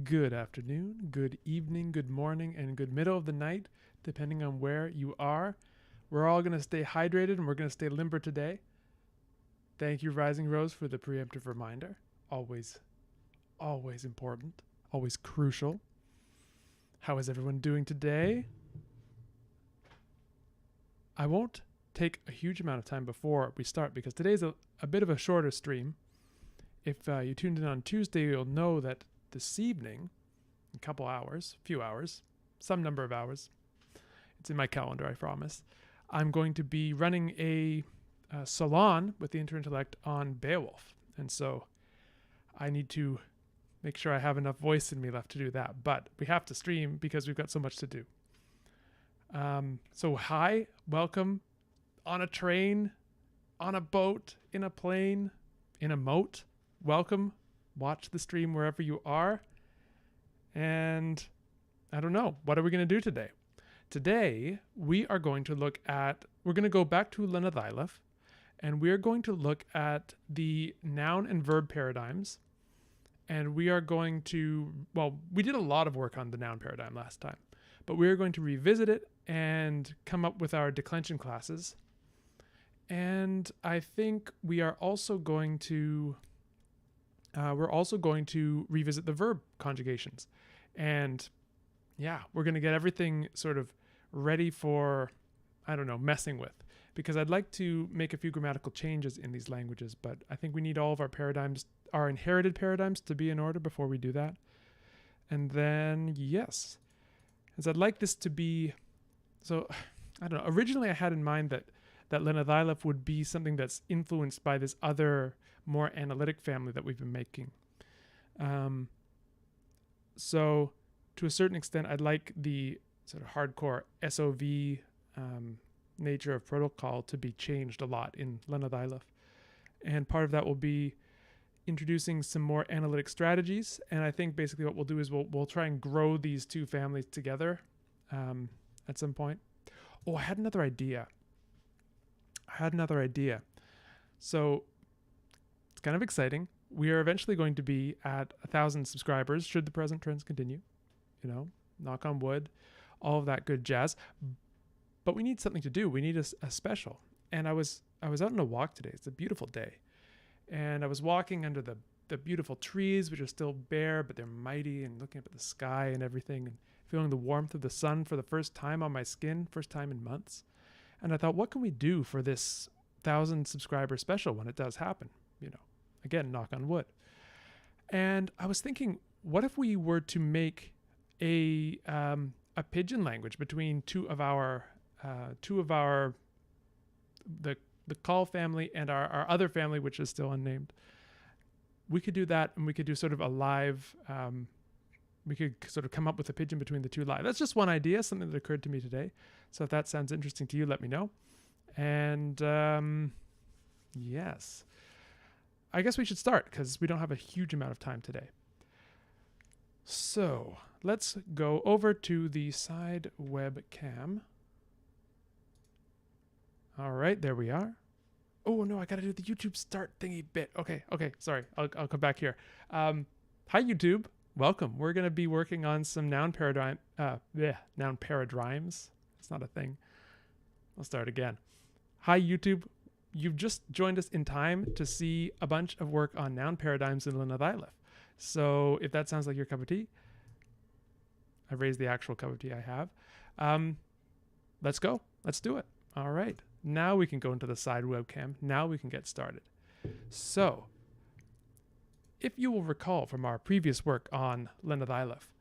Good afternoon, good evening, good morning, and good middle of the night, depending on where you are. We're all going to stay hydrated and we're going to stay limber today. Thank you, Rising Rose, for the preemptive reminder. Always important, always crucial. How is everyone doing today? I won't take a huge amount of time before we start because today's a bit of a shorter stream. If you tuned in on Tuesday, you'll know that this evening, a couple hours, few hours, some number of hours, it's in my calendar, I promise, I'm going to be running a salon with the Interintellect on Beowulf. And so I need to make sure I have enough voice in me left to do that. But we have to stream because we've got so much to do. So hi, welcome on a train, on a boat, in a plane, in a moat. Welcome. Watch the stream wherever you are. And I don't know, what are we going to do today? Today, we are going to we're going to go back to Lenethailef, and we're going to look at the noun and verb paradigms. And we are going to, we did a lot of work on the noun paradigm last time, but we're going to revisit it and come up with our declension classes. And I think we are also going to revisit the verb conjugations. And yeah, we're going to get everything sort of ready for, messing with. Because I'd like to make a few grammatical changes in these languages, but I think we need all of our paradigms, our inherited paradigms, to be in order before we do that. And then, yes, as I'd like this to be, originally I had in mind that Lenethailef would be something that's influenced by this other more analytic family that we've been making. So to a certain extent, I'd like the sort of hardcore SOV nature of protocol to be changed a lot in Lenethailef. And part of that will be introducing some more analytic strategies. And I think basically what we'll do is we'll try and grow these two families together at some point. Oh, I had another idea. So it's kind of exciting. We are eventually going to be at 1,000 subscribers should the present trends continue. Knock on wood, all of that good jazz. But we need something to do. We need a special. And I was out on a walk today. It's a beautiful day. And I was walking under the beautiful trees, which are still bare, but they're mighty, and looking up at the sky and everything, and feeling the warmth of the sun for the first time on my skin, first time in months. And I thought, what can we do for this 1,000 subscriber special when it does happen? Again, knock on wood. And I was thinking, what if we were to make a pidgin language between two of our the call family and our other family, which is still unnamed. We could do that, and we could do sort of a live, we could sort of come up with a pidgin between the two live. That's just one idea, something that occurred to me today. So if that sounds interesting to you, let me know. And yes, I guess we should start because we don't have a huge amount of time today. So let's go over to the side webcam. All right, there we are. Oh no, I gotta do the YouTube start thingy bit. Okay, sorry, I'll come back here. Hi YouTube, welcome. We're gonna be working on some noun paradigms. It's not a thing. I'll start again. Hi YouTube, you've just joined us in time to see a bunch of work on noun paradigms in Lenethailef. So if that sounds like your cup of tea, I've raised the actual cup of tea I have. Let's go. Let's do it. All right. Now we can go into the side webcam. Now we can get started. So, if you will recall from our previous work on Lenethailef,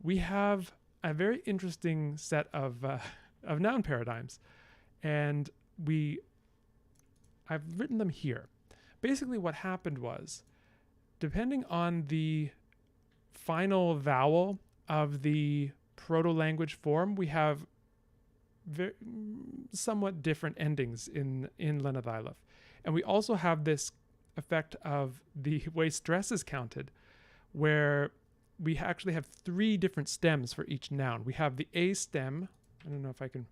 we have a very interesting set of noun paradigms, and I've written them here. Basically, what happened was, depending on the final vowel of the proto-language form, we have somewhat different endings in Lenethailef. And we also have this effect of the way stress is counted, where we actually have 3 different stems for each noun. We have the A stem. I don't know if I can...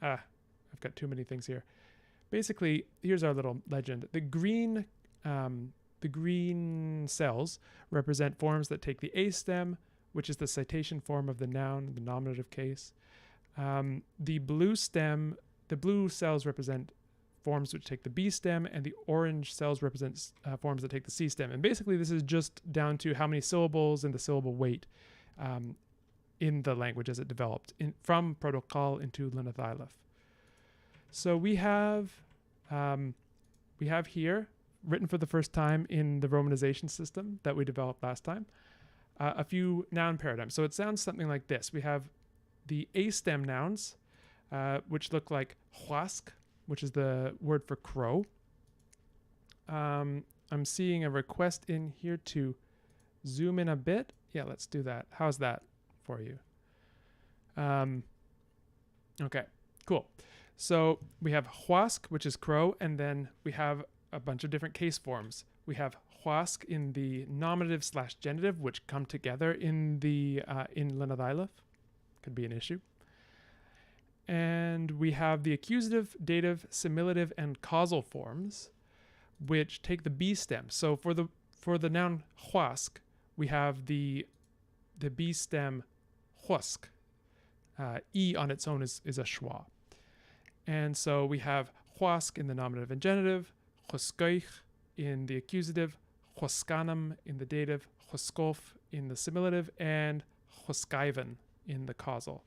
I've got too many things here. Basically, here's our little legend. The green cells represent forms that take the A stem, which is the citation form of the noun, the nominative case. The blue cells represent forms which take the B stem, and the orange cells represent forms that take the C stem. And basically, this is just down to how many syllables and the syllable weight in the language as it developed from Proto-Kal into Lenethailef. So we have here, written for the first time in the romanization system that we developed last time, a few noun paradigms. So it sounds something like this. We have the A stem nouns, which look like huask, which is the word for crow. I'm seeing a request in here to zoom in a bit. Yeah, let's do that. How's that for you? Okay, cool. So we have huask, which is crow, and then we have a bunch of different case forms. We have huask in the nominative / genitive, which come together in Lenethailef. Could be an issue. And we have the accusative, dative, simulative, and causal forms, which take the B stem. So for the noun huask, we have the B stem huask. E on its own is a schwa. And so we have huask in the nominative and genitive, huskoich in the accusative, huskanum in the dative, huskof in the simulative, and huskaiven in the causal.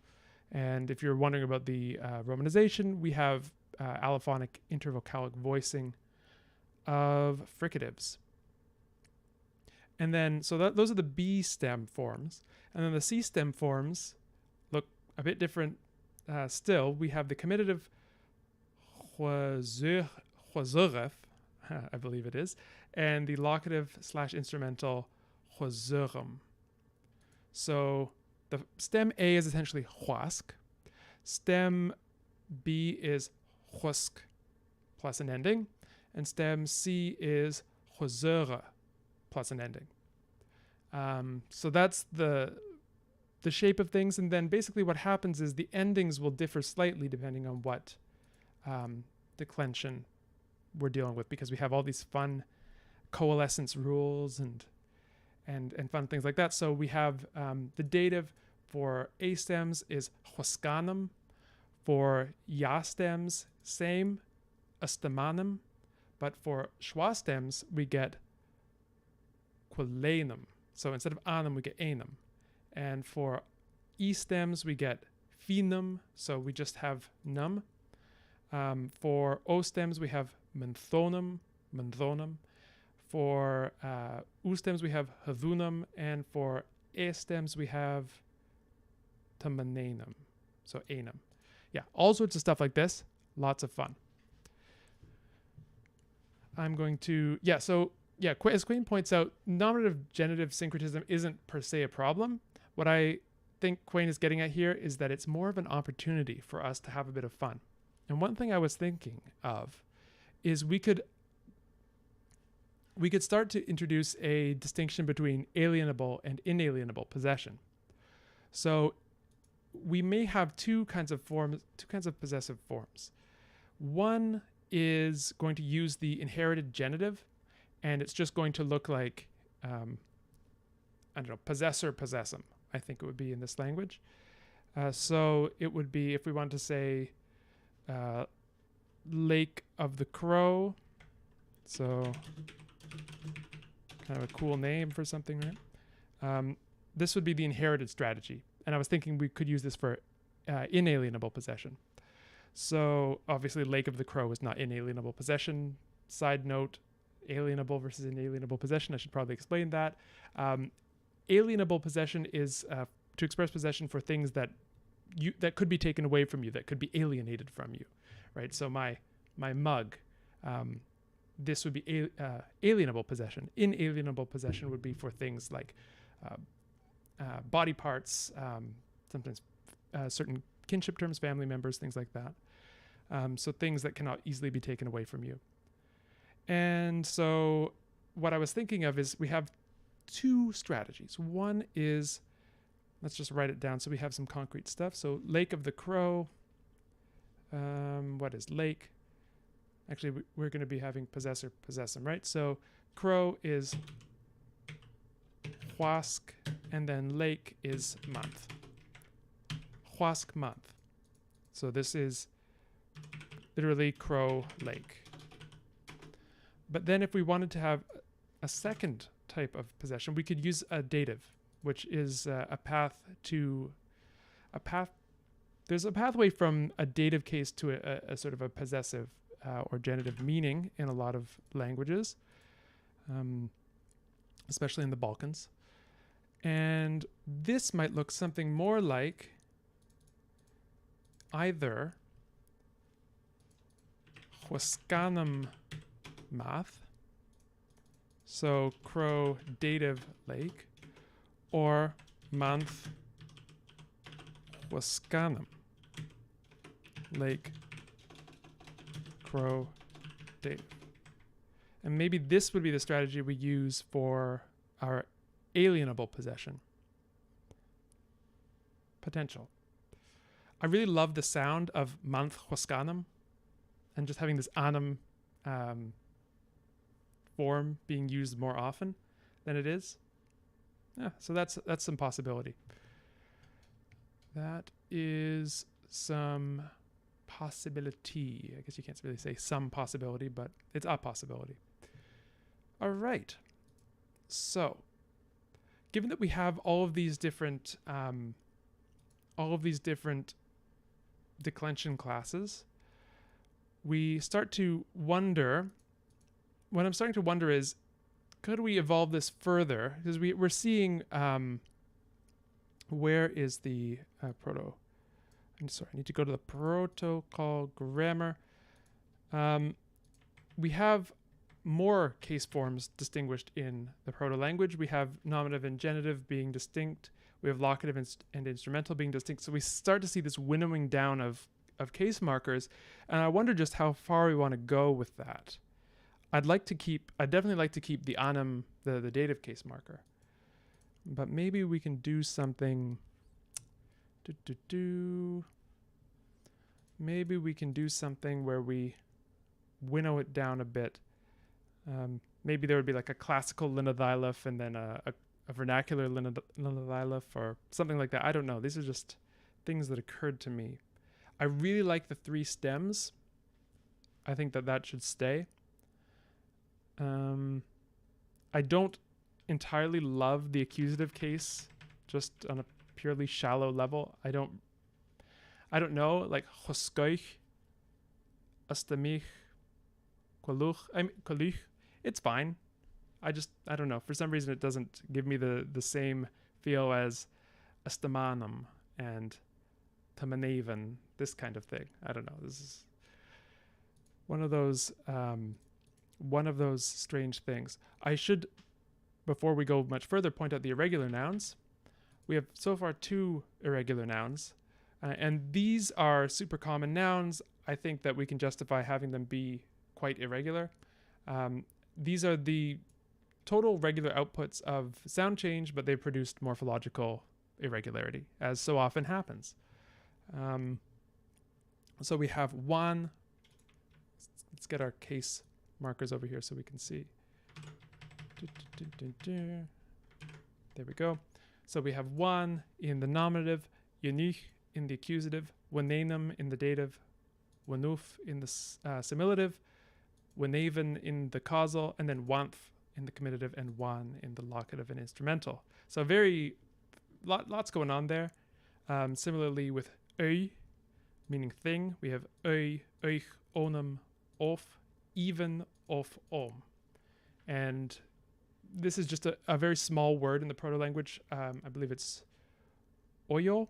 And if you're wondering about the romanization, we have allophonic intervocalic voicing of fricatives. And then, so those are the B stem forms. And then the C stem forms look a bit different still. We have the comitative huazuref, I believe it is, and the locative / instrumental huazurum. So the stem A is essentially huask. Stem B is husk plus an ending. And stem C is huazura plus an ending. So that's the shape of things. And then basically what happens is the endings will differ slightly depending on what declension we're dealing with, because we have all these fun coalescence rules and fun things like that. So we have the dative for A stems is huskanum. For Ya stems, same, astamanum. But for schwa stems, we get quilenum. So instead of anum, we get anum. And for E stems, we get phenum. So we just have num. For O stems, we have menthonum. For U stems, we have havunum. And for E stems, we have tamananum. So anum. Yeah, all sorts of stuff like this. Lots of fun. I'm going to, as Quain points out, nominative genitive syncretism isn't per se a problem. What I think Quain is getting at here is that it's more of an opportunity for us to have a bit of fun. And one thing I was thinking of is we could start to introduce a distinction between alienable and inalienable possession. So we may have two kinds of possessive forms. One is going to use the inherited genitive, and it's just going to look like, possessor, possessum, I think it would be in this language. So it would be, if we want to say Lake of the Crow, so kind of a cool name for something, right? This would be the inherited strategy. And I was thinking we could use this for inalienable possession. So obviously Lake of the Crow is not inalienable possession. Side note, alienable versus inalienable possession. I should probably explain that. Alienable possession is to express possession for things that could be taken away from you, that could be alienated from you, right? So my mug, this would be alienable possession. Inalienable possession would be for things like body parts, sometimes certain kinship terms, family members, things like that. So things that cannot easily be taken away from you. And so what I was thinking of is we have two strategies. One is, let's just write it down so we have some concrete stuff. So Lake of the Crow. What is lake? Actually, we're going to be having possessor, possessum, right? So crow is huask, and then lake is month. Huask month. So this is literally crow lake. But then if we wanted to have a second type of possession, we could use a dative, which is a path. There's a pathway from a dative case to a sort of a possessive or genitive meaning in a lot of languages, especially in the Balkans. And this might look something more like either huascanum math, so crow dative lake, or month huascanum lake crow dative. And maybe this would be the strategy we use for our alienable possession. Potential. I really love the sound of month huascanum and just having this anum form being used more often than it is. Yeah, so that's some possibility. That is some possibility. I guess you can't really say some possibility, but it's a possibility. All right. So, given that we have all of these different declension classes, we start to wonder. What I'm starting to wonder is, could we evolve this further? Because we're seeing, where is the proto? I'm sorry, I need to go to the protocol grammar. We have more case forms distinguished in the proto-language. We have nominative and genitive being distinct. We have locative and instrumental being distinct. So we start to see this winnowing down of case markers. And I wonder just how far we want to go with that. I'd definitely like to keep the anum, the dative case marker. But maybe we can do something. Maybe we can do something where we winnow it down a bit. Maybe there would be like a classical Lenethailef and then a vernacular Lenethailef or something like that. I don't know. These are just things that occurred to me. I really like the 3 stems. I think that should stay. I don't entirely love the accusative case, just on a purely shallow level. I don't know, like choskoich, astamich, koluch. It's fine. I don't know. For some reason, it doesn't give me the same feel as astamanum and tamaneven, this kind of thing. I don't know. This is one of those strange things. I should, before we go much further, point out the irregular nouns. We have so far 2 irregular nouns, and these are super common nouns. I think that we can justify having them be quite irregular. These are the total regular outputs of sound change, but they produced morphological irregularity, as so often happens. So we have 1. Let's get our case markers over here so we can see. There we go. So we have 1 in the nominative, yenich in the accusative, wenenum in the dative, wenuf in the similitive, weneven in the causal, and then wanth in the comitative, and wan in the locative and instrumental. So lots going on there. Similarly with eu, meaning thing, we have eu, euch, onum, of, even, of, om. And this is just a very small word in the proto-language. I believe it's oyo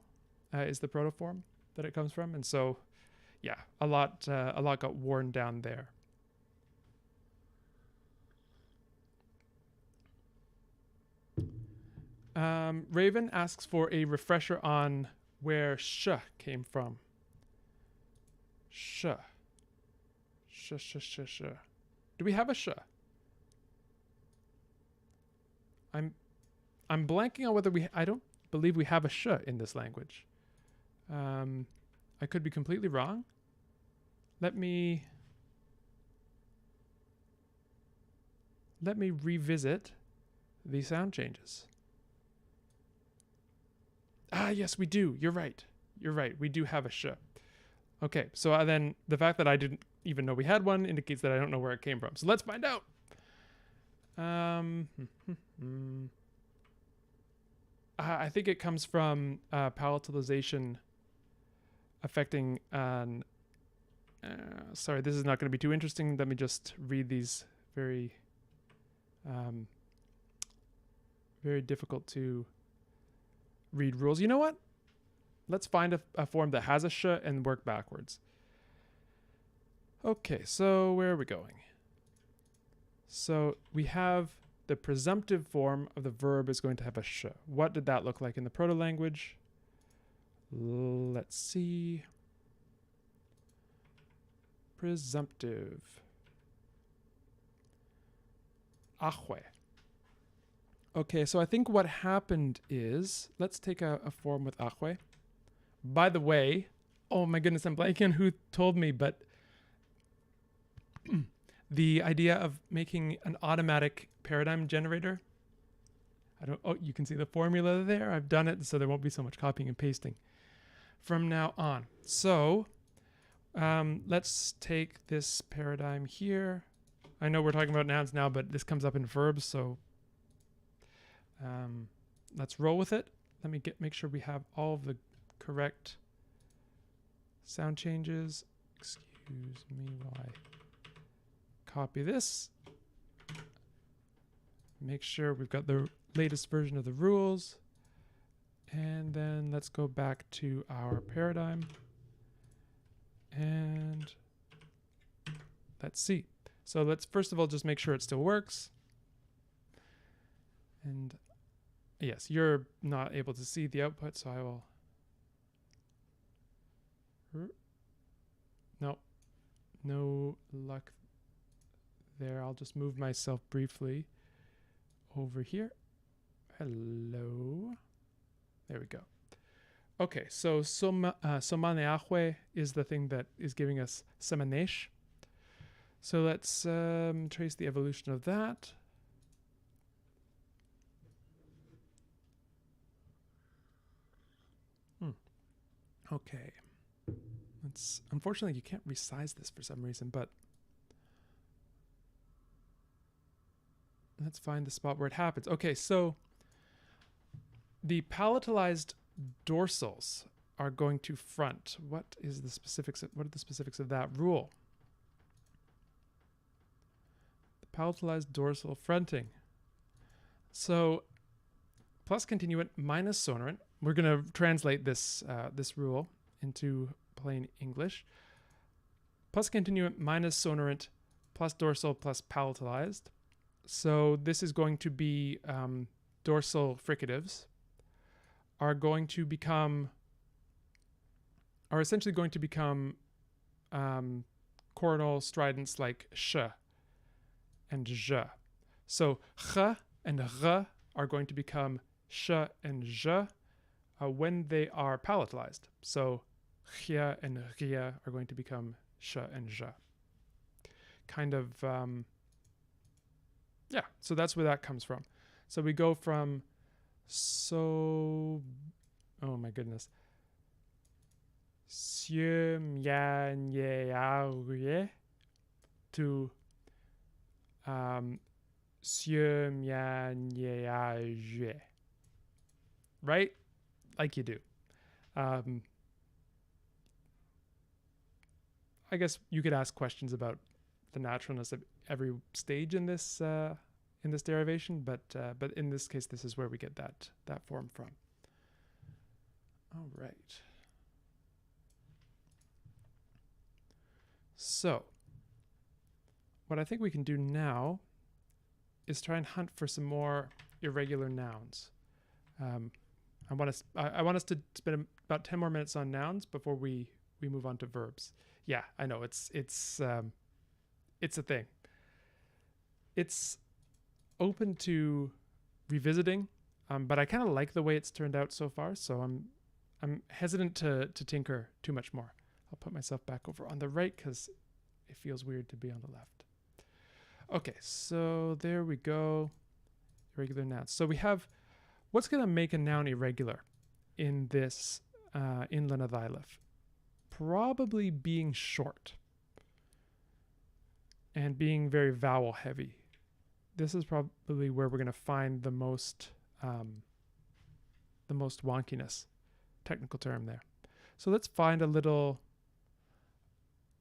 is the protoform that it comes from. And so, yeah, a lot got worn down there. Raven asks for a refresher on where sh came from. Sh. Sh, sh, sh, sh. Do we have a sh? I'm blanking on whether I don't believe we have a sh in this language. I could be completely wrong. Let me revisit the sound changes. Ah, yes, we do. You're right. We do have a sh. Okay, so then the fact that I didn't even know we had one indicates that I don't know where it came from. So let's find out. I think it comes from palatalization affecting an... sorry, this is not going to be too interesting. Let me just read these very difficult to read rules. You know what? Let's find a form that has a sh and work backwards. Okay, so where are we going? So we have the presumptive form of the verb is going to have a sh. What did that look like in the proto-language? Let's see. Presumptive. Ahwe. Okay, so I think what happened is, let's take a form with ahwe. By the way, oh my goodness, I'm blanking on who told me, but the idea of making an automatic paradigm generator. Oh, you can see the formula there. I've done it, so there won't be so much copying and pasting from now on. So let's take this paradigm here. I know we're talking about nouns now, but this comes up in verbs, so let's roll with it. Let me make sure we have all of the correct sound changes. Excuse me while I copy this. Make sure we've got the latest version of the rules. And then let's go back to our paradigm. And let's see. So let's first of all just make sure it still works. And yes, you're not able to see the output, so I will... No luck there. I'll just move myself briefly over here. Hello. There we go. Okay, so somaneahwe is the thing that is giving us semanesh. So let's trace the evolution of that. Okay. Unfortunately, you can't resize this for some reason, but let's find the spot where it happens. Okay, so the palatalized dorsals are going to front. What are the specifics of that rule? The palatalized dorsal fronting. So plus continuant minus sonorant. We're going to translate this this rule into plain English. Plus continuant minus sonorant plus dorsal plus palatalized. So this is going to be dorsal fricatives are essentially going to become coronal stridents like sh and j. So ch and r are going to become sh and j when they are palatalized. So chia and ria are going to become sh and j. Kind of, yeah, so that's where that comes from. So we go from oh my goodness. To right? Like you do. I guess you could ask questions about the naturalness of every stage in this derivation, but in this case, this is where we get that form from. All right. So, what I think we can do now is try and hunt for some more irregular nouns. I want us to spend about 10 more minutes on nouns before we move on to verbs. Yeah, I know it's a thing. It's open to revisiting, but I kind of like the way it's turned out so far, so I'm hesitant to tinker too much more. I'll put myself back over on the right because it feels weird to be on the left. Okay, so there we go. Irregular nouns. So we have what's going to make a noun irregular in this in Lenethailef? Probably being short and being very vowel heavy. This is probably where we're going to find the most wonkiness. Technical term there. So let's find a little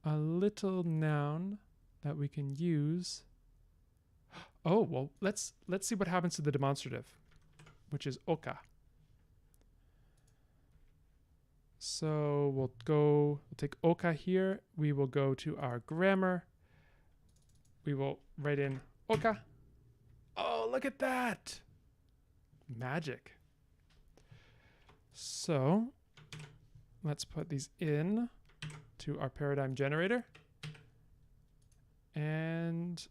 noun that we can use. Oh, well, let's see what happens to the demonstrative, which is oka. So we'll take oka here. We will go to our grammar. We will write in oka. Oh, look at that. Magic. So let's put these in to our paradigm generator and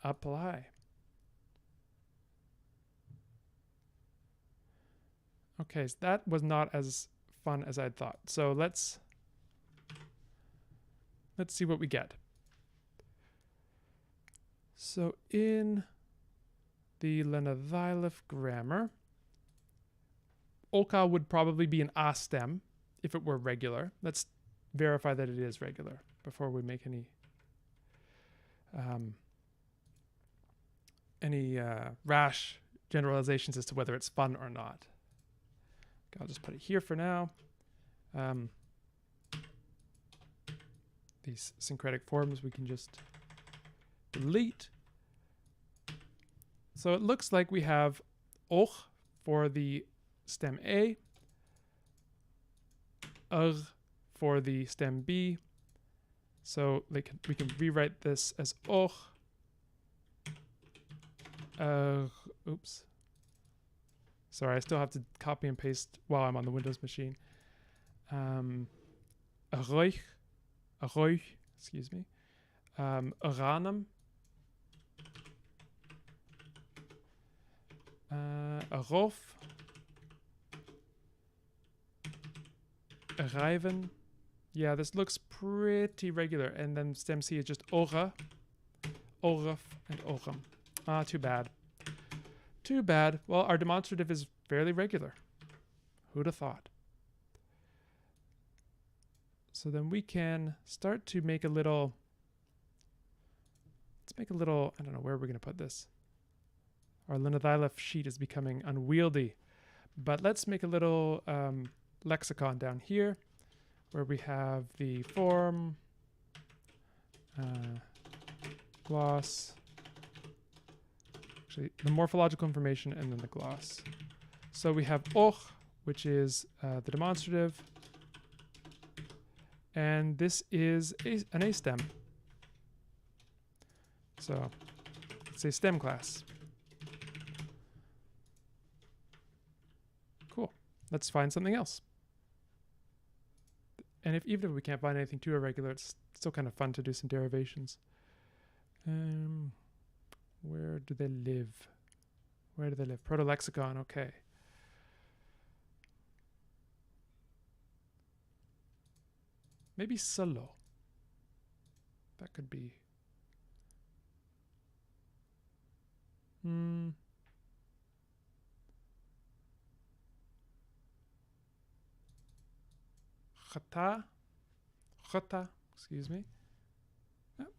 apply. Okay, so that was not as fun as I'd thought. So let's see what we get. So in the Lenethailef grammar, oka would probably be an a stem if it were regular. Let's verify that it is regular before we make any rash generalizations as to whether it's fun or not. Okay, I'll just put it here for now. These syncretic forms we can just delete. So it looks like we have och for the stem A, for the stem B. So we can rewrite this as och. Oops. Sorry, I still have to copy and paste while I'm on the Windows machine. Excuse me. Ranum. Arof. Arriven. Yeah, this looks pretty regular. And then stem C is just ora, oraf, and oram. Ah, too bad. Too bad. Well, our demonstrative is fairly regular. Who'd have thought? So then we can start to make a little... Let's make a little... I don't know where we're going to put this. Our Lenethailef sheet is becoming unwieldy. But let's make a little lexicon down here where we have the form, gloss, actually the morphological information, and then the gloss. So we have och, which is the demonstrative, and this is an A stem. So it's a stem class. Cool. Let's find something else. And even if we can't find anything too irregular, it's still kind of fun to do some derivations. Where do they live? Where do they live? Proto-lexicon, okay. Maybe solo. That could be. Chata, excuse me.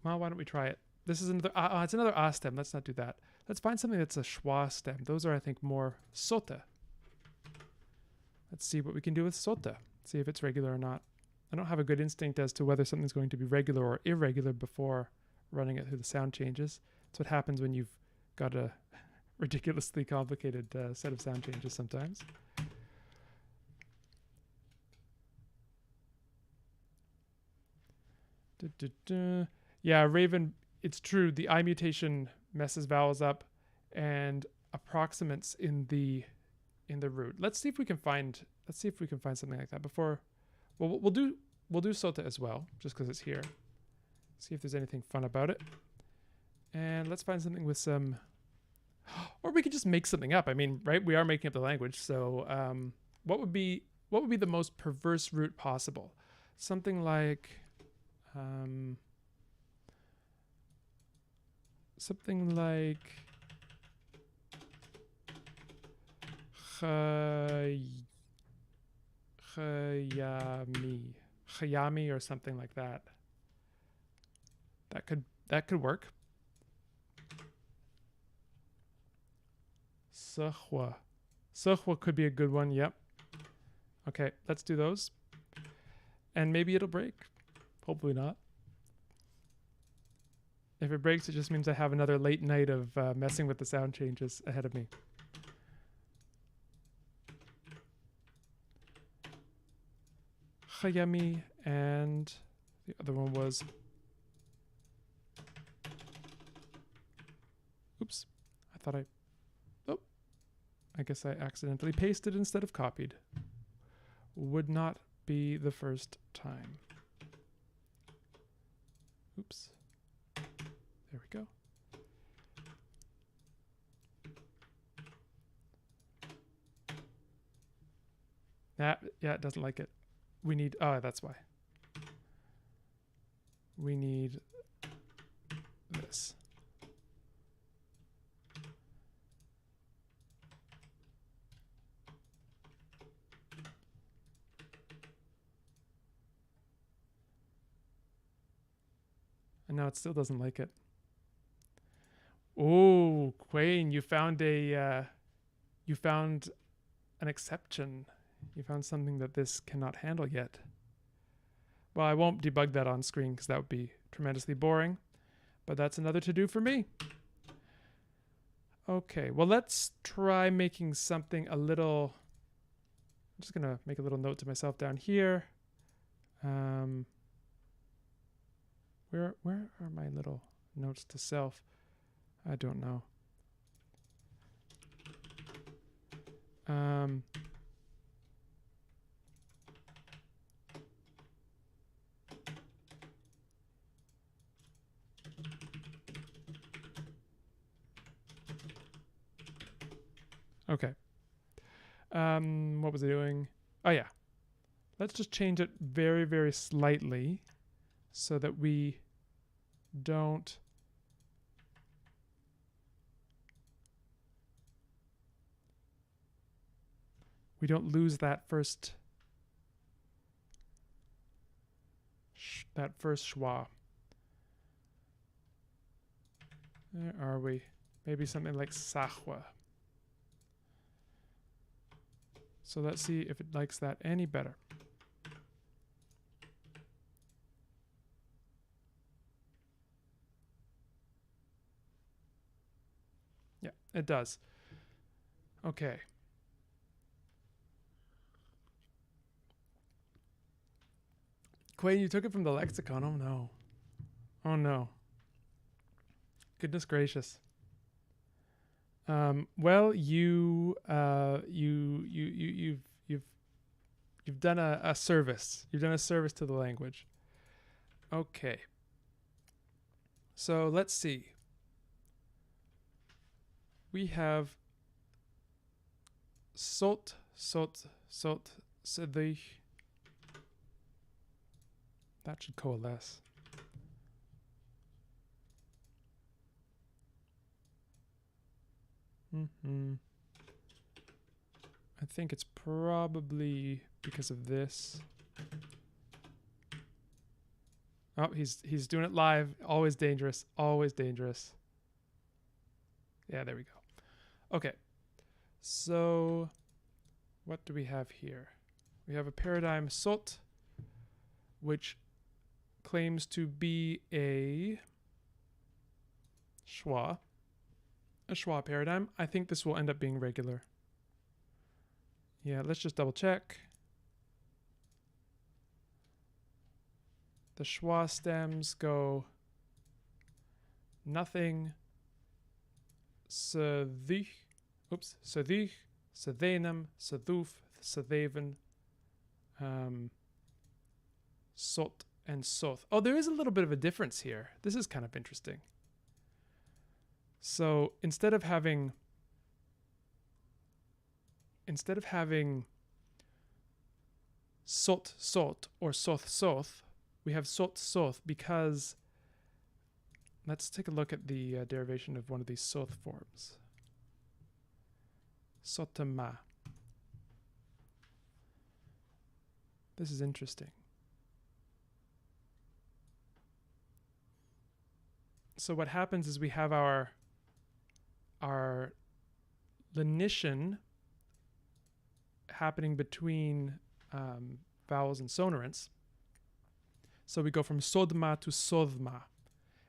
Well, why don't we try it? This is another, it's another a stem. Let's not do that. Let's find something that's a schwa stem. Those are, I think, more sota. Let's see what we can do with sota. See if it's regular or not. I don't have a good instinct as to whether something's going to be regular or irregular before running it through the sound changes. That's what happens when you've got a ridiculously complicated set of sound changes sometimes. Yeah, Raven, it's true. The I mutation messes vowels up and approximates in the root. Let's see if we can find something like that before. Well, we'll do sota as well, just because it's here. See if there's anything fun about it. And let's find something with some, or we could just make something up. I mean, right? We are making up the language. So what would be the most perverse root possible? Something like Chayami or something like that. That could work. Sahwa could be a good one. Yep. Okay, let's do those. And maybe it'll break. Hopefully not. If it breaks, it just means I have another late night of messing with the sound changes ahead of me. Chayami, and the other one was, oops, I guess I accidentally pasted instead of copied. Would not be the first time. Oops. There we go. Yeah, it doesn't like it. We need, oh, that's why. We need this. And now it still doesn't like it. Oh, Quayne, you found an exception. You found something that this cannot handle yet. Well, I won't debug that on screen because that would be tremendously boring, but that's another to do for me. Okay, well, let's try making something a little, I'm just gonna make a little note to myself down here. Where are my little notes to self? I don't know. Okay. What was I doing? Oh yeah. Let's just change it very, very slightly so that we don't lose that first schwa. Where are we? Maybe something like sahwa. So let's see if it likes that any better. Yeah, it does. Okay. Quayne, you took it from the Lexicon. Oh no. Oh no. Goodness gracious. Well, you've done a service. You've done a service to the language. Okay. So let's see. We have sot, sedich. That should coalesce. I think it's probably because of this. Oh, he's doing it live. Always dangerous. Always dangerous. Yeah, there we go. Okay. So what do we have here? We have a paradigm sot, which claims to be a schwa paradigm. I think this will end up being regular. Yeah, let's just double check. The schwa stems go nothing, sedich, sedich, sedenum, seduf, sedeven, sot, and soth. Oh, there is a little bit of a difference here. This is kind of interesting. So instead of having sot, sot, or soth, soth, we have sot, soth because, let's take a look at the derivation of one of these soth forms. Sotama. This is interesting. So what happens is we have our lenition happening between vowels and sonorants. So we go from sodma to sothma,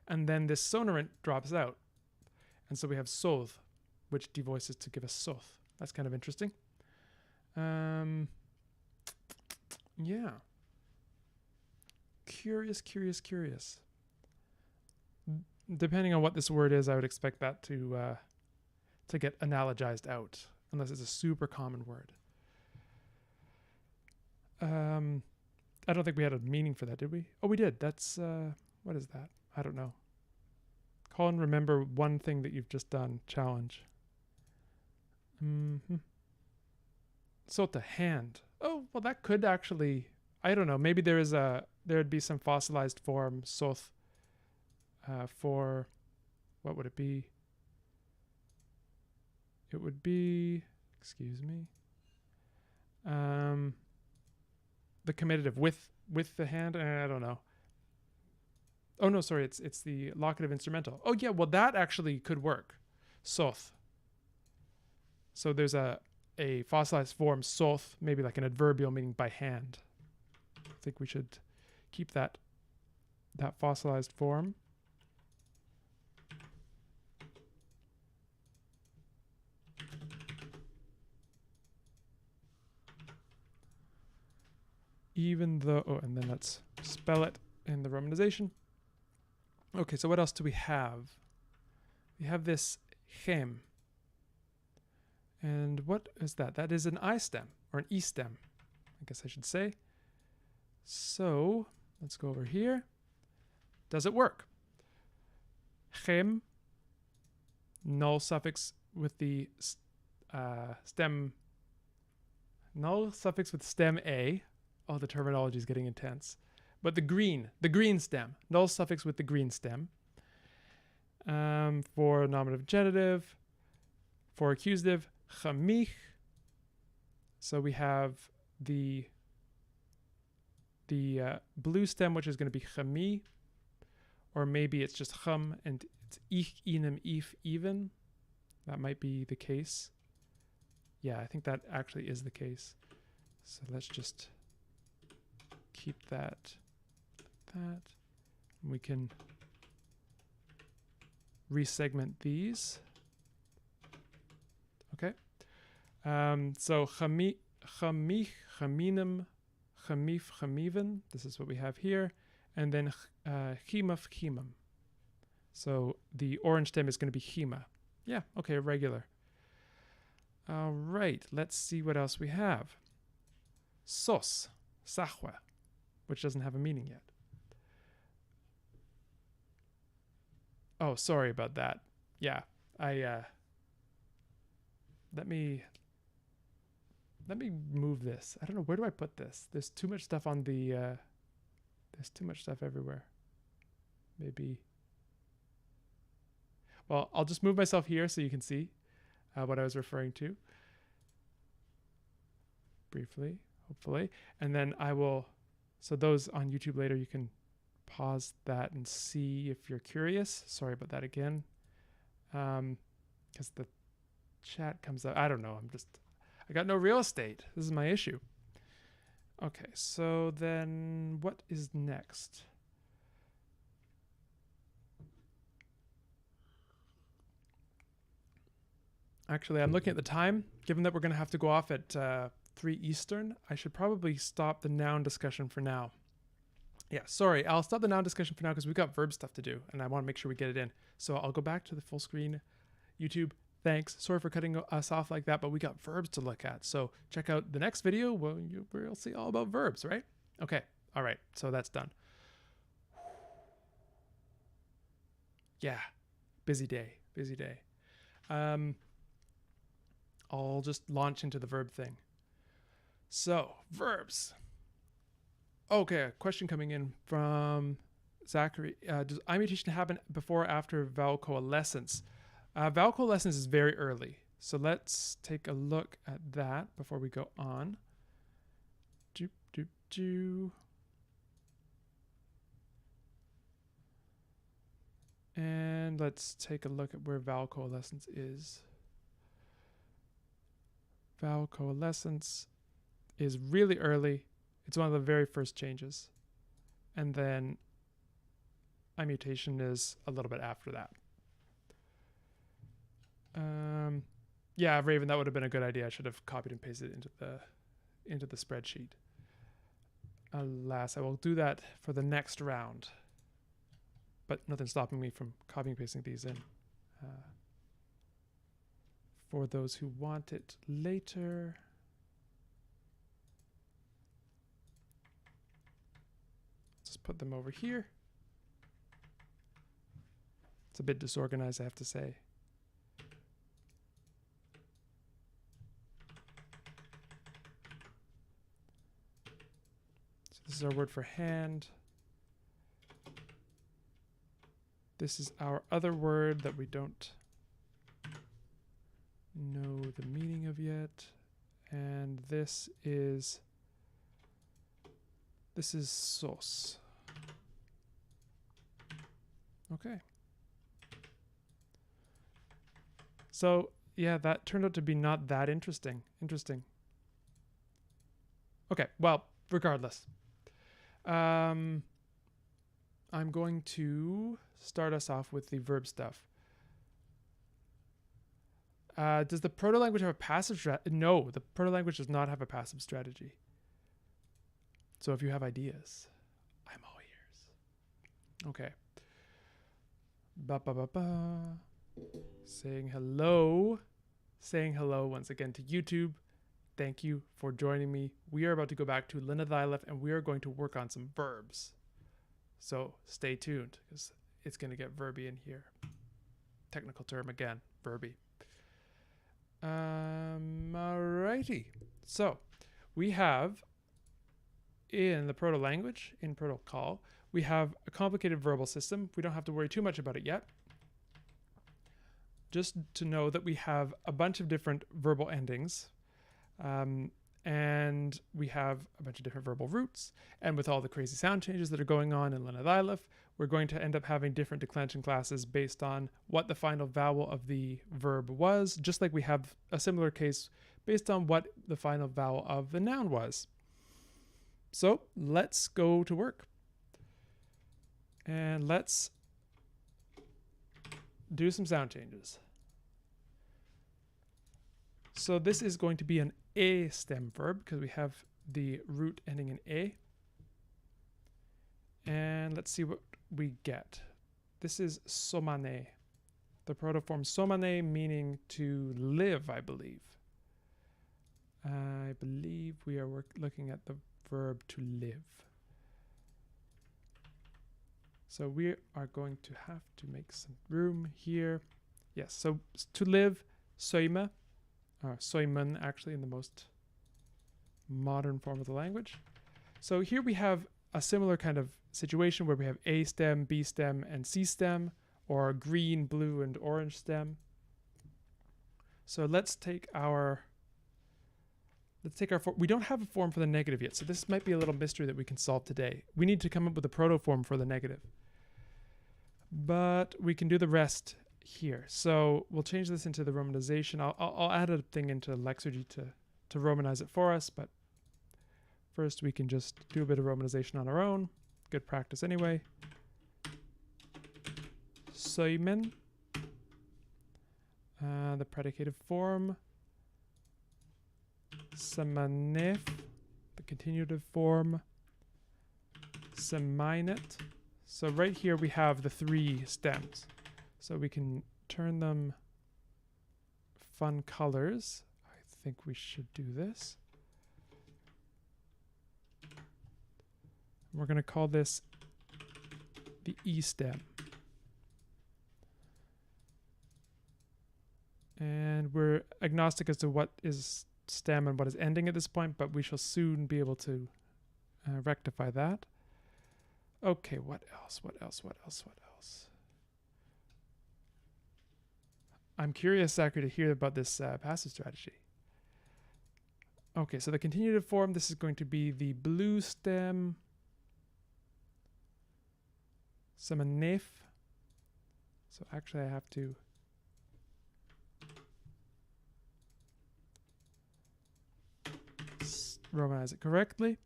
and then this sonorant drops out, and so we have soth, which devoices to give us soth. That's kind of interesting. Yeah. Curious. Depending on what this word is, I would expect that to get analogized out, unless it's a super common word. I don't think we had a meaning for that, did we? Oh, we did. That's, what is that? I don't know. Call and remember one thing that you've just done. Challenge. Sota, hand. Oh, well, that could actually, I don't know. Maybe there'd be some fossilized form, soth, for, what would it be? It would be, excuse me, the comitative with the hand. I don't know. Oh no, sorry, it's the locative instrumental. Oh yeah, well that actually could work. Soth. So there's a fossilized form, soth, maybe like an adverbial meaning by hand. I think we should keep that fossilized form. Even though, oh, and then let's spell it in the romanization. Okay, so what else do we have? We have this chem. And what is that? That is an I stem, or an E stem, I guess I should say. So let's go over here. Does it work? Chem, null suffix with the stem, null suffix with stem A. Oh, the terminology is getting intense. But the green stem, null suffix with the green stem. For nominative genitive, for accusative, chamich. So we have the blue stem, which is going to be chami, or maybe it's just chum and it's ich, inem, if, even. That might be the case. Yeah, I think that actually is the case. So let's just keep that. We can resegment these. Okay. So chamich, chaminum, chamif, chamiven. This is what we have here. And then chimaf, chimam. So the orange stem is going to be chima. Yeah, okay, regular. All right, let's see what else we have. Sos, sahwa, which doesn't have a meaning yet. Oh, sorry about that. Yeah, let me move this. I don't know, where do I put this? There's too much stuff on the there's too much stuff everywhere. Maybe, well, I'll just move myself here so you can see what I was referring to briefly, hopefully. And then I will, so those on YouTube later, you can pause that and see if you're curious. Sorry about that again. Kind because the chat comes up. I don't know. I got no real estate. This is my issue. Okay, so then what is next? Actually, I'm looking at the time. Given that we're going to have to go off at 3 Eastern, I should probably stop the noun discussion for now. Yeah, sorry. I'll stop the noun discussion for now because we've got verb stuff to do, and I want to make sure we get it in. So I'll go back to the full screen YouTube. Thanks. Sorry for cutting us off like that, but we got verbs to look at. So check out the next video where you'll see all about verbs, right? Okay. All right. So that's done. Yeah. Busy day. Busy day. I'll just launch into the verb thing. So, verbs. Okay, a question coming in from Zachary. Does eye mutation happen before or after vowel coalescence? Vowel coalescence is very early. So let's take a look at that before we go on. And let's take a look at where vowel coalescence is. Vowel coalescence is really early. It's one of the very first changes. And then eye mutation is a little bit after that. Yeah, Raven, that would have been a good idea. I should have copied and pasted it into the spreadsheet. Alas, I will do that for the next round. But nothing's stopping me from copying and pasting these in. For those who want it later. Just put them over here. It's a bit disorganized, I have to say. So this is our word for hand. This is our other word that we don't know the meaning of yet. And this is sauce. Okay. So yeah, that turned out to be not that interesting. Okay, well, regardless. I'm going to start us off with the verb stuff. Does the proto-language have a passive strategy? No, the proto-language does not have a passive strategy. So if you have ideas, I'm all ears. Okay. Saying hello once again to YouTube. Thank you for joining me. We are about to go back to Lenethailef and we are going to work on some verbs. So stay tuned because it's going to get verby in here. Technical term again, verby. Alrighty. So we have in the proto-language, in protocol, we have a complicated verbal system. We don't have to worry too much about it yet. Just to know that we have a bunch of different verbal endings. And we have a bunch of different verbal roots. And with all the crazy sound changes that are going on in Lenethailef, we're going to end up having different declension classes based on what the final vowel of the verb was, just like we have a similar case based on what the final vowel of the noun was. So let's go to work. And let's do some sound changes. So this is going to be an A stem verb because we have the root ending in A. And let's see what we get. This is somane. The protoform somane meaning to live, I believe. I believe we are looking at the verb to live. So we are going to have to make some room here. Yes, so to live, soime, soimen actually in the most modern form of the language. So here we have a similar kind of situation where we have A stem, B stem, and C stem, or green, blue, and orange stem. So let's take our form. We don't have a form for the negative yet, so this might be a little mystery that we can solve today. We need to come up with a protoform for the negative. But we can do the rest here. So we'll change this into the romanization. I'll add a thing into Lexicon to romanize it for us, but first we can just do a bit of romanization on our own. Good practice anyway. Soimen. The predicative form. Semanef. The continuative form. Semainet. So right here we have the 3 stems. So we can turn them fun colors. I think we should do this. We're going to call this the E stem. And we're agnostic as to what is stem and what is ending at this point, but we shall soon be able to rectify that. Okay, what else? I'm curious, Zachary, to hear about this passage strategy. Okay, so the continuative form, this is going to be the blue stem. Semanef. So actually I have to romanize it correctly.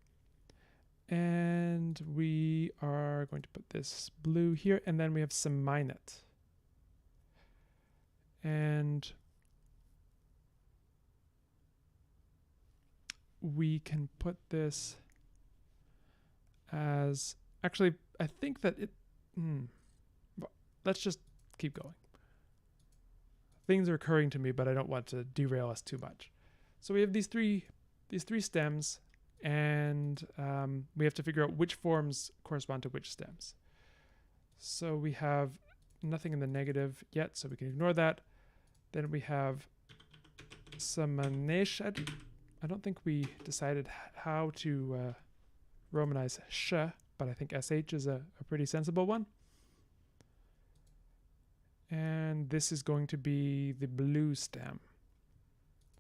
And we are going to put this blue here, and then we have Semainet. And we can put this as, actually, I think that it, let's just keep going. Things are occurring to me, but I don't want to derail us too much. So we have these three stems, and we have to figure out which forms correspond to which stems. So we have nothing in the negative yet, so we can ignore that. Then we have Samanesh. I don't think we decided how to romanize sh, but I think sh is a pretty sensible one. And this is going to be the blue stem.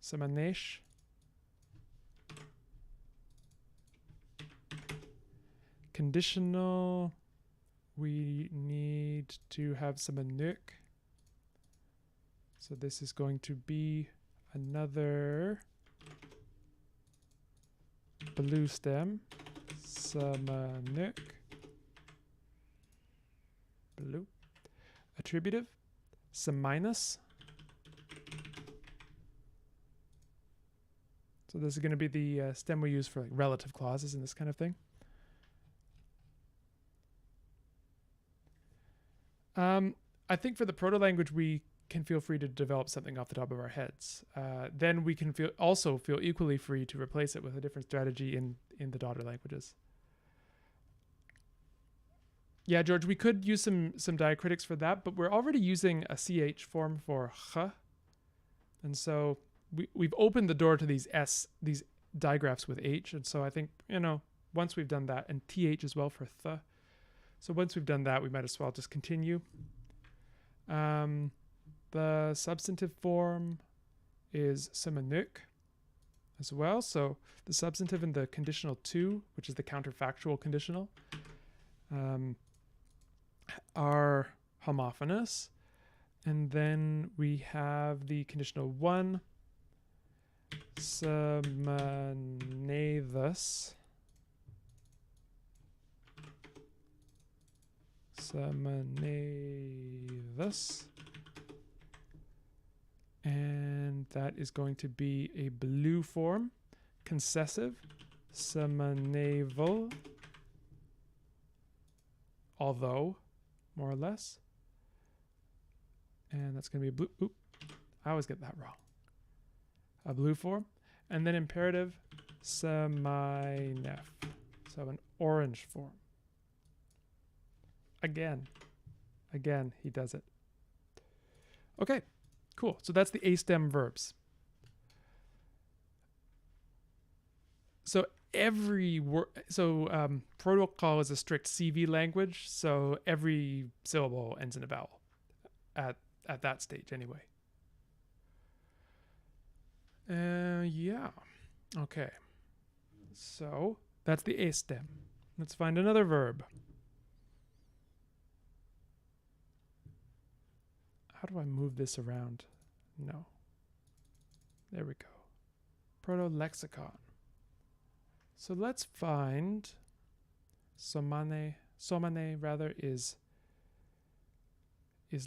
Samanesh. Conditional, we need to have Samanuk. So this is going to be another blue stem. Samanuk. Blue. Attributive. Seminus. So this is going to be the stem we use for like relative clauses and this kind of thing. I think for the proto-language, we can feel free to develop something off the top of our heads. Then we can also feel equally free to replace it with a different strategy in the daughter languages. Yeah, George, we could use some diacritics for that, but we're already using a ch form for ch. And so we've opened the door to these digraphs with h. And so I think, once we've done that, and th as well for th. So once we've done that, we might as well just continue. The substantive form is semanuk as well. So the substantive and the conditional to, which is the counterfactual conditional, are homophonous. And then we have the conditional one, semanethus. Semanethus. And that is going to be a blue form. Concessive. Semaneval. Although, more or less. And that's going to be a blue. Oop, I always get that wrong. A blue form. And then imperative. Seminef. So an orange form. Again, he does it. Okay, cool. So that's the A-stem verbs. So protocol is a strict CV language, so every syllable ends in a vowel at that stage anyway. Yeah. Okay. So that's the A-stem. Let's find another verb. how do I move this around? No. There we go. Proto-lexicon. So let's find somane rather is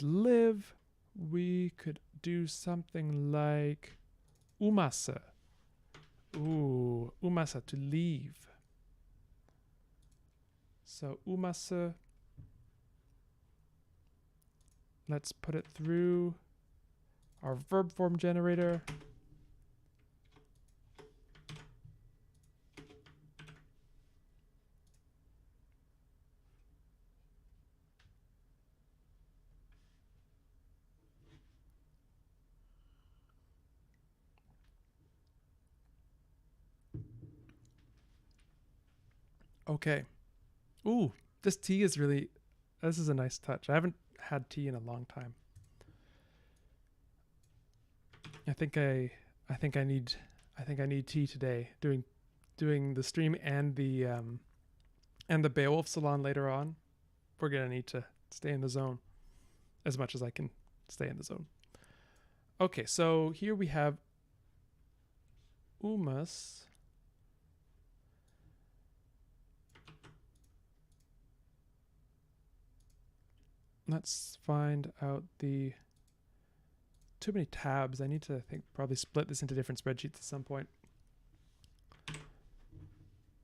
live. We could do something like umasa. Ooh, umasa, to leave. So umasa, let's put it through our verb form generator. Okay. Ooh, this T is really, this is a nice touch. I haven't had T in a long time. I think I need T today. Doing the stream and the Beowulf salon later on. We're gonna need to stay in the zone as much as I can stay in the zone. Okay, so here we have umas. Let's find out the too many tabs. I need to probably split this into different spreadsheets at some point.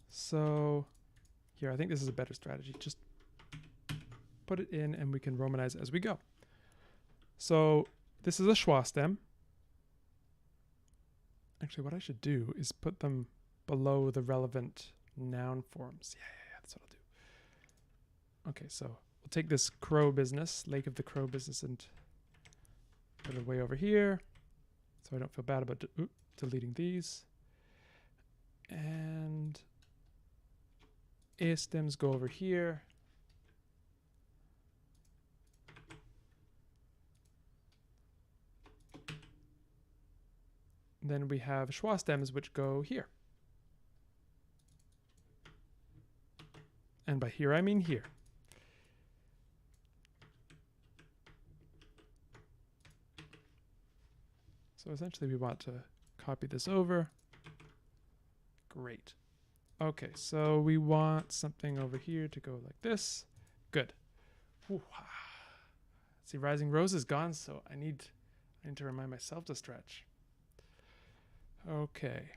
So here, I think this is a better strategy. Just put it in and we can Romanize as we go. So this is a schwa stem. Actually, what I should do is put them below the relevant noun forms. Yeah, that's what I'll do. Okay, so we'll take this crow business, Lake of the Crow business, and put it way over here so I don't feel bad about deleting these. And A stems go over here. Then we have schwa stems which go here. And by here I mean here. So essentially we want to copy this over. Great. Okay, so we want something over here to go like this. Good. Ooh. See, Rising Rose is gone, so I need to remind myself to stretch. Okay.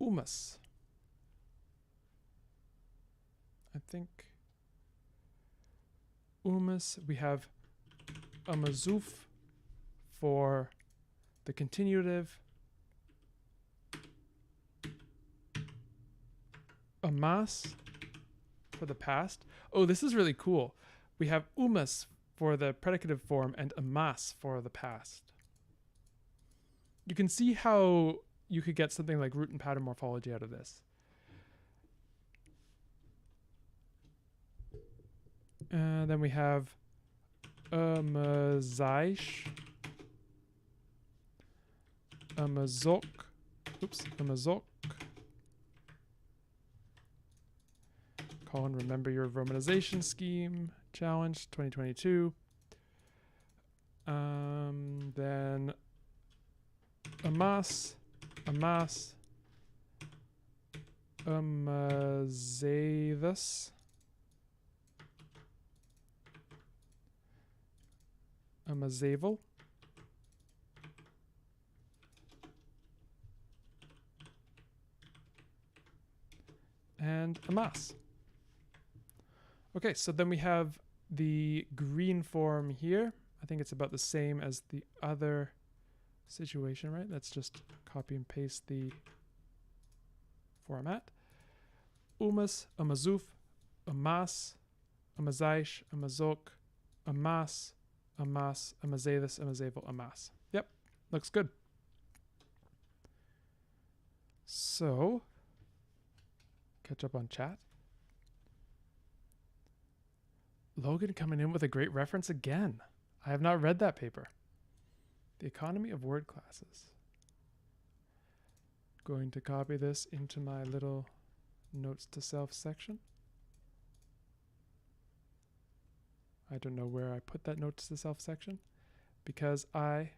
Umas. I think umas, we have a mazuf for the continuative, a mas for the past. Oh, this is really cool. We have umas for the predicative form and a mas for the past. You can see how you could get something like root and pattern morphology out of this. Then we have mazaish, mazok, mazok. Colin, remember your romanization scheme challenge 2022. Then amas, amazathus, amazavel, and amas. Okay, so then we have the green form here. I think it's about the same as the other situation, right? Let's just copy and paste the format. Umas, amazuf, amas, amazaish, amazok, amas, amazathus, amazavel, amas. Yep, looks good. So, catch up on chat. Logan coming in with a great reference again. I have not read that paper. The Economy of Word Classes. Going to copy this into my little notes to self section. I don't know where I put that note to the self section because I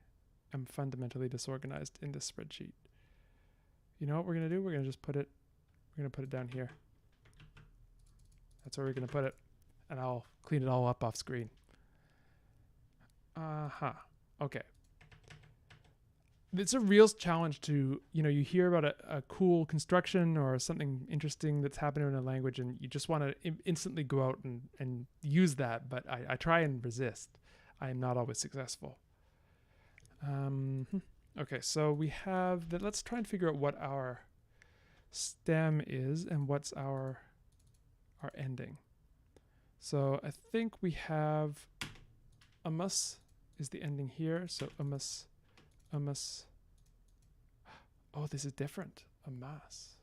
am fundamentally disorganized in this spreadsheet. You know what we're going to do? We're going to just put it, we're going to put it down here. That's where we're going to put it. And I'll clean it all up off screen. Okay. It's a real challenge to, you know, you hear about a cool construction or something interesting that's happening in a language and you just want to instantly go out and use that, but I try and resist. I am not always successful. Okay, so we have that. Let's try and figure out what our stem is and what's our ending. So I think we have umus is the ending here. So umus. Oh, this is different. Umas.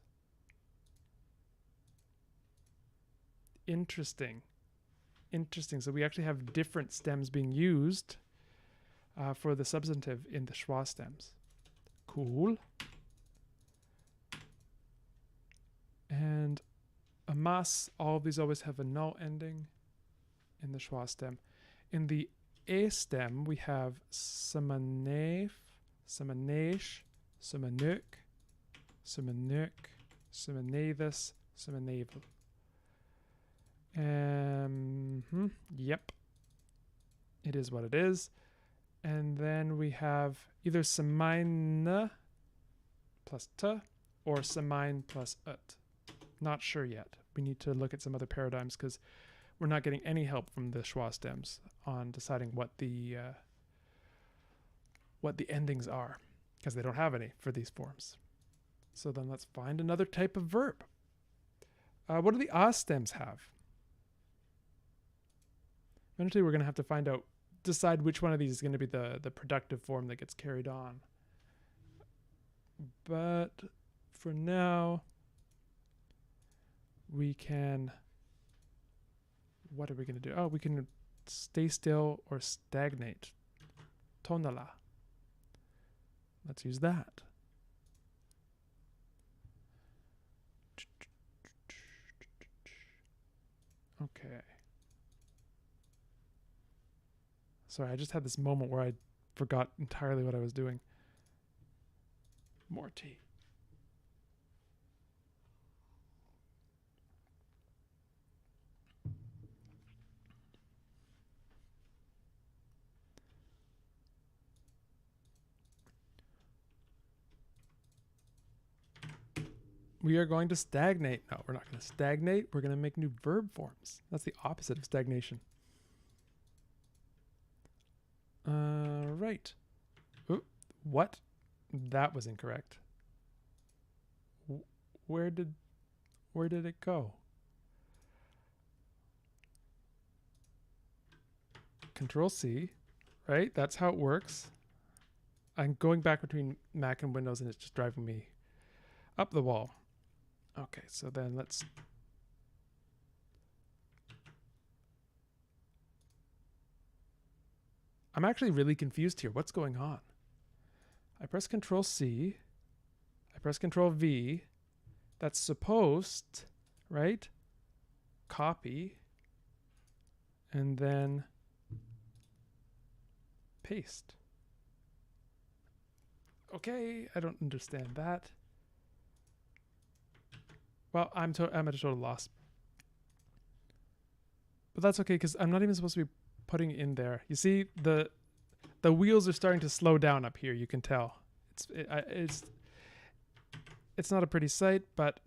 Interesting. So we actually have different stems being used for the substantive in the schwa stems. Cool. And amas, all of these always have a null ending in the schwa stem. In the a stem, we have samanef, samanesh, samanuk, samanuk, samanevus, samanevel. Yep. It is what it is. And then we have either samaina plus t or samine plus ut. Not sure yet. We need to look at some other paradigms because we're not getting any help from the schwa stems on deciding what the endings are because they don't have any for these forms. So then let's find another type of verb. What do the a stems have? Eventually we're going to have to decide which one of these is going to be the productive form that gets carried on. But for now, we can, what are we going to do? Oh, we can stay still or stagnate. Tonala. Let's use that. Okay. Sorry, I just had this moment where I forgot entirely what I was doing. More tea. We are going to stagnate. No, we're not going to stagnate. We're going to make new verb forms. That's the opposite of stagnation. Right. Ooh, what? That was incorrect. Where did it go? Control C, right? That's how it works. I'm going back between Mac and Windows and it's just driving me up the wall. Okay, so then let's... I'm actually really confused here. What's going on? I press Control C. I press Control V. That's supposed, right? Copy. And then paste. Okay, I don't understand that. Well, I'm at a total loss. But that's okay because I'm not even supposed to be putting in there. You see, the wheels are starting to slow down up here. You can tell. It's not a pretty sight, but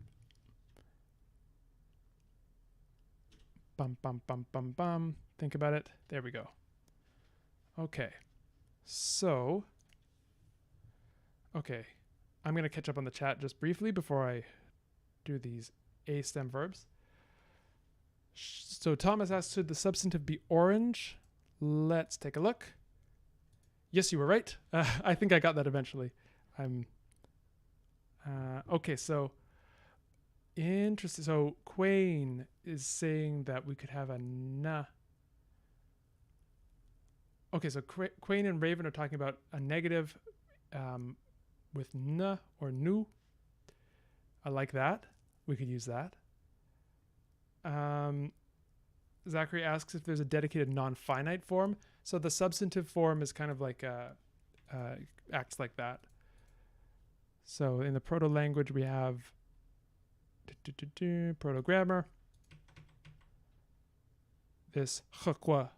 bum bum bum bum bum. Think about it. There we go. Okay. So, okay. I'm going to catch up on the chat just briefly before I do these A stem verbs. So Thomas asked, should the substantive be orange? Let's take a look. Yes, you were right. I think I got that eventually. Okay, so interesting. So Quain is saying that we could have a na. Okay, so Quain and Raven are talking about a negative with na or nu. I like that. We could use that. Zachary asks if there's a dedicated non-finite form. So the substantive form is kind of like acts like that. So in the proto-language we have proto-grammar, this hqua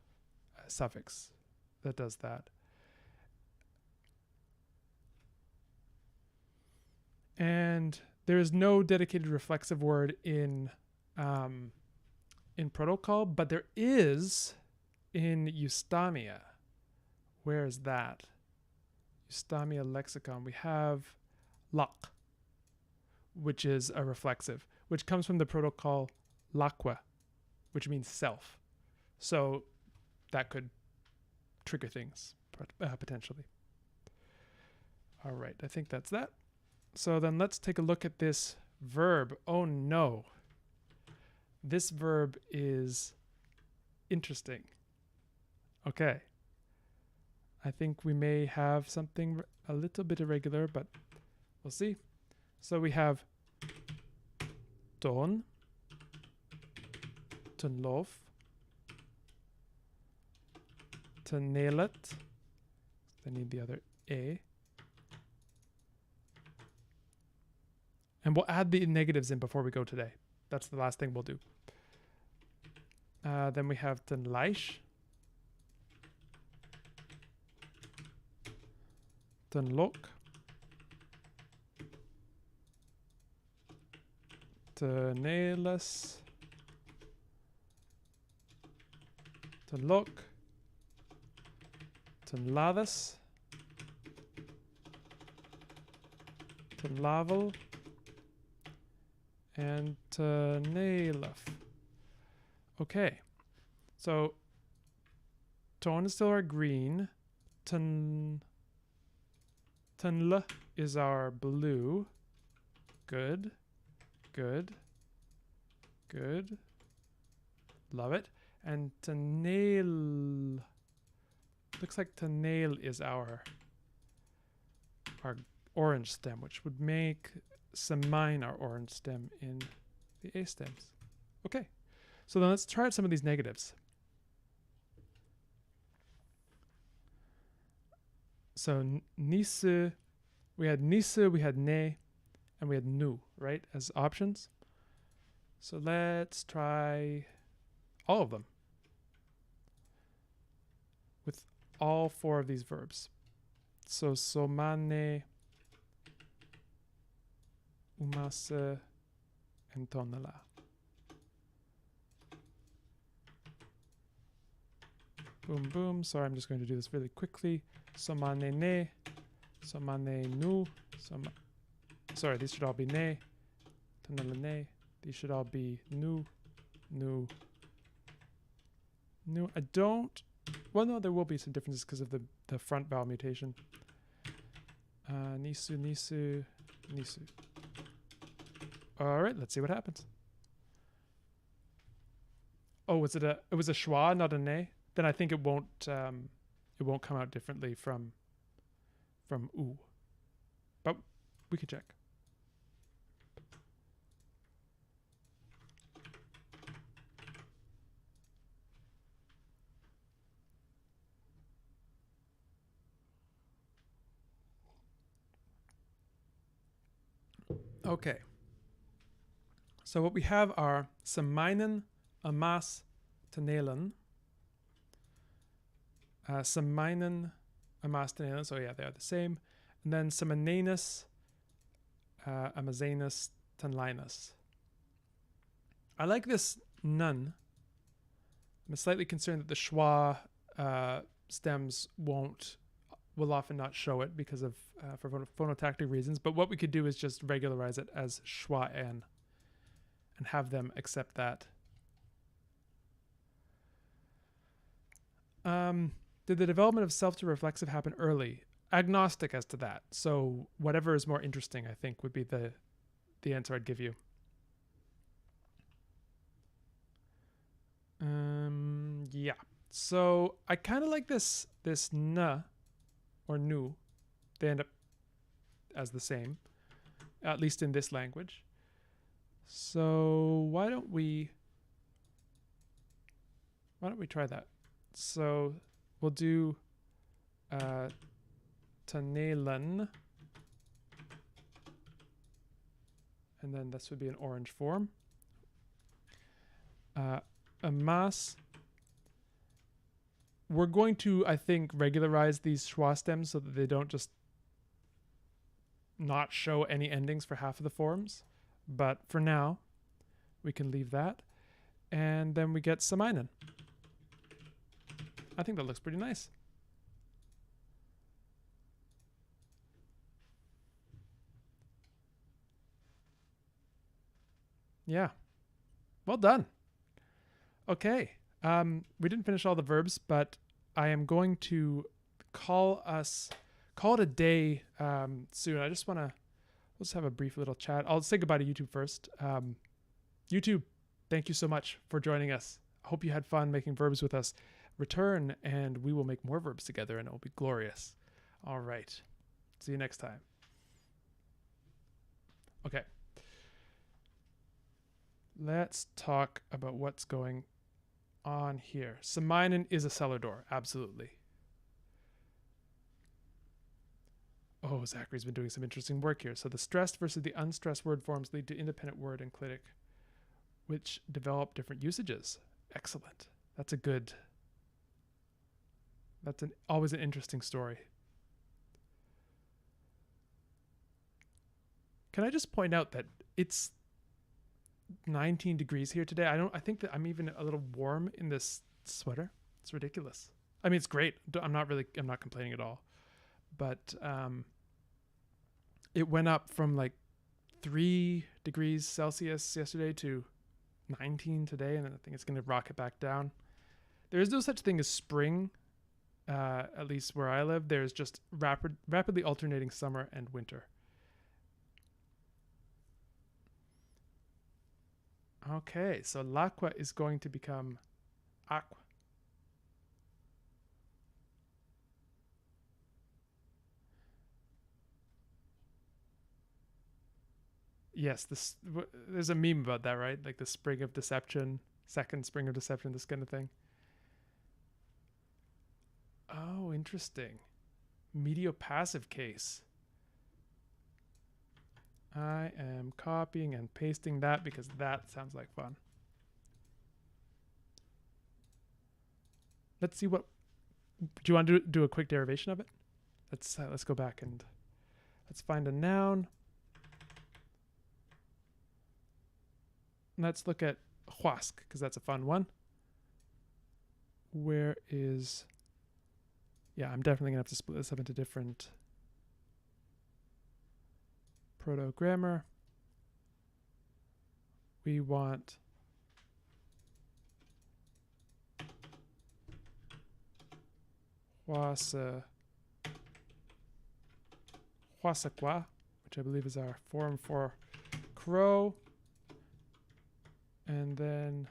suffix that does that. And there is no dedicated reflexive word in protocol, but there is in Eustamia. Where is that? Eustamia lexicon. We have laq, which is a reflexive, which comes from the protocol laqua, which means self. So that could trigger things potentially. All right, I think that's that. So then let's take a look at this verb. Oh no. This verb is interesting. Okay. I think we may have something a little bit irregular, but we'll see. So we have ton, tunlof, tunelet. I need the other A. And we'll add the negatives in before we go today. That's the last thing we'll do. Then we have tunleish, tunlok, tuneles, tunlok, tunladas, tunlavel, and tunelef. Okay, so ton is still our green, tunle is our blue. Good, good, good. Love it. And tunail, looks like tunail is our orange stem, which would make semine our orange stem in the A stems. Okay, so then let's try out some of these negatives. So nisu, we had nisu, we had ne, and we had nu, right, as options. So let's try all of them with all four of these verbs. So somane, umase, and tonela. Boom, boom. Sorry, I'm just going to do this really quickly. Somane ne, somane nu, sorry, these should all be ne, tonela ne. These should all be nu, nu, nu. I don't, well, no, there will be some differences because of the front vowel mutation. Nisu, nisu, nisu. All right, let's see what happens. Oh, was it was a schwa, not a ne? Then I think it won't come out differently from u. But we could check. Okay. So what we have are seminen, amas, tenelen. Seminen, amas, tenelen. So yeah, they are the same. And then semenenus, amazanus, tenlinus. I like this nun. I'm slightly concerned that the schwa stems will often not show it because of for phonotactic reasons. But what we could do is just regularize it as schwa n and have them accept that. Did the development of self to reflexive happen early? Agnostic as to that. So whatever is more interesting, I think, would be the answer I'd give you. Yeah. So I kind of like this na or nu. They end up as the same, at least in this language. So why don't we Why don't we try that? So we'll do tanelen. And then this would be an orange form. Amas. We're going to, I think, regularize these schwa stems so that they don't just not show any endings for half of the forms. But for now, we can leave that. And then we get samainen. I think that looks pretty nice. Yeah. Well done. Okay. We didn't finish all the verbs, but I am going to call it a day soon. I just want to, let's have a brief little chat. I'll say goodbye to YouTube first. YouTube, thank you so much for joining us. I hope you had fun making verbs with us. Return and we will make more verbs together and it will be glorious. All right. See you next time. Okay. Let's talk about what's going on here. Samainen is a cellar door. Absolutely. Oh, Zachary's been doing some interesting work here. So the stressed versus the unstressed word forms lead to independent word and clitic, which develop different usages. Excellent. That's always an interesting story. Can I just point out that it's 19 degrees here today. I think that I'm even a little warm in this sweater. It's ridiculous. I mean, it's great. I'm not complaining at all. But it went up from like 3 degrees Celsius yesterday to 19 today, and I think it's going to rocket back down. There is no such thing as spring, at least where I live. There's just rapidly alternating summer and winter. Okay, so l'acqua is going to become aqua. Yes, there's a meme about that, right? Like the spring of deception, second spring of deception, this kind of thing. Oh, interesting. Mediopassive case. I am copying and pasting that because that sounds like fun. Let's see what. Do you want to do a quick derivation of it? Let's go back and let's find a noun. Let's look at huasc because that's a fun one. Where is? Yeah, I'm definitely gonna have to split this up into different. Proto-grammar. We want huasaqua, which I believe is our form for crow. And then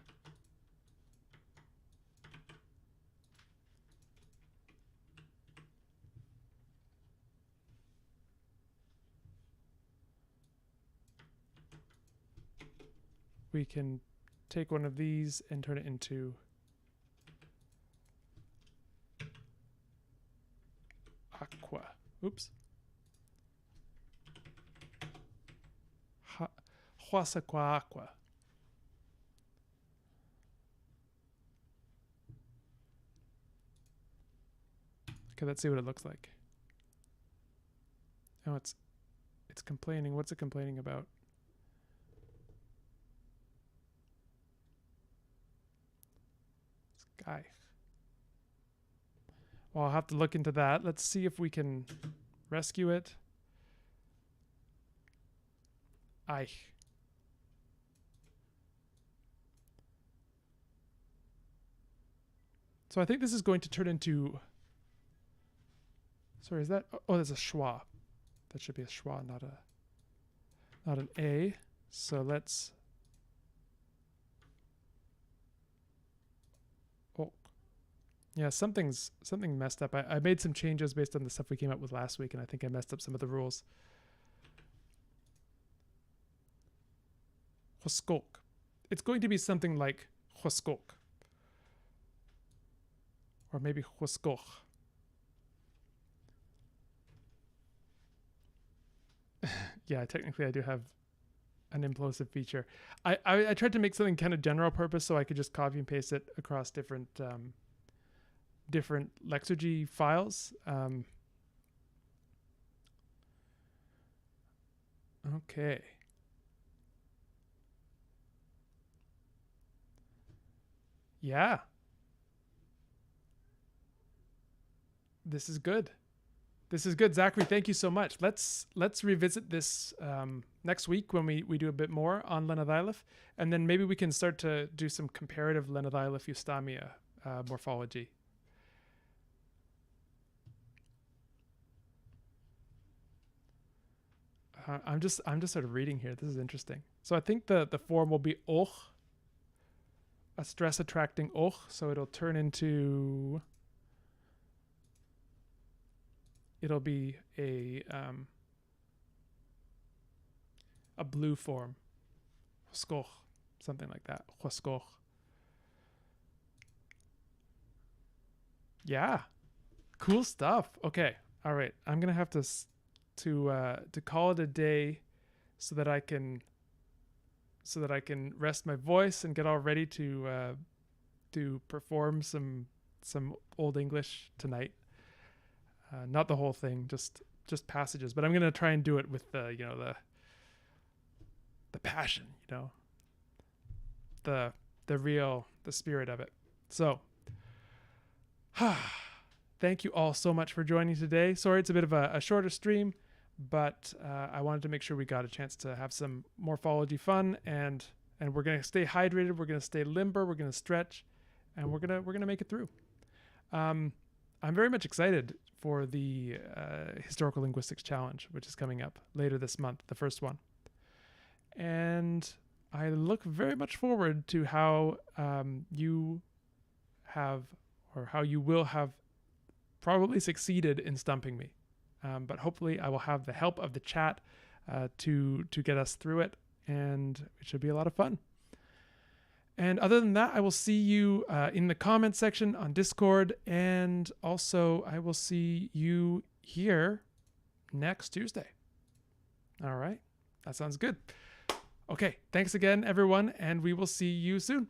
we can take one of these and turn it into aqua. Oops. Huasaqua aqua. Okay, let's see what it looks like. Oh, it's complaining. What's it complaining about? Guy. Well, I'll have to look into that. Let's see if we can rescue it. Aye. So I think this is going to turn into. Sorry, is that? Oh, there's a schwa. That should be a schwa, not an A. So let's. Yeah, something messed up. I made some changes based on the stuff we came up with last week, and I think I messed up some of the rules. Huaskolk. It's going to be something like huaskolk. or maybe chwskoch. Yeah, technically I do have an implosive feature. I tried to make something kind of general purpose so I could just copy and paste it across different different Lexicon files. Okay. Yeah. This is good. This is good. Zachary, thank you so much. Let's revisit this next week when we do a bit more on Lenethailef, and then maybe we can start to do some comparative Lenethailef Eustamia morphology. I'm just sort of reading here. This is interesting. So I think the form will be och, a stress attracting och, so it'll turn into, it'll be a blue form, skoch, something like that, skoch. Yeah, cool stuff. Okay, all right. I'm gonna have to call it a day, so that I can rest my voice and get all ready to perform some Old English tonight. Not the whole thing, just passages. But I'm gonna try and do it with the passion, the spirit of it. So, thank you all so much for joining today. Sorry it's a bit of a shorter stream, but I wanted to make sure we got a chance to have some morphology fun, and we're gonna stay hydrated, we're gonna stay limber, we're gonna stretch, and we're gonna make it through. I'm very much excited for the Historical Linguistics Challenge, which is coming up later this month, the first one. And I look very much forward to how you have, or how you will have probably succeeded in stumping me. But hopefully I will have the help of the chat to get us through it, and it should be a lot of fun. And other than that, I will see you in the comment section on Discord, and also I will see you here next Tuesday. All right, that sounds good. Okay, thanks again, everyone, and we will see you soon.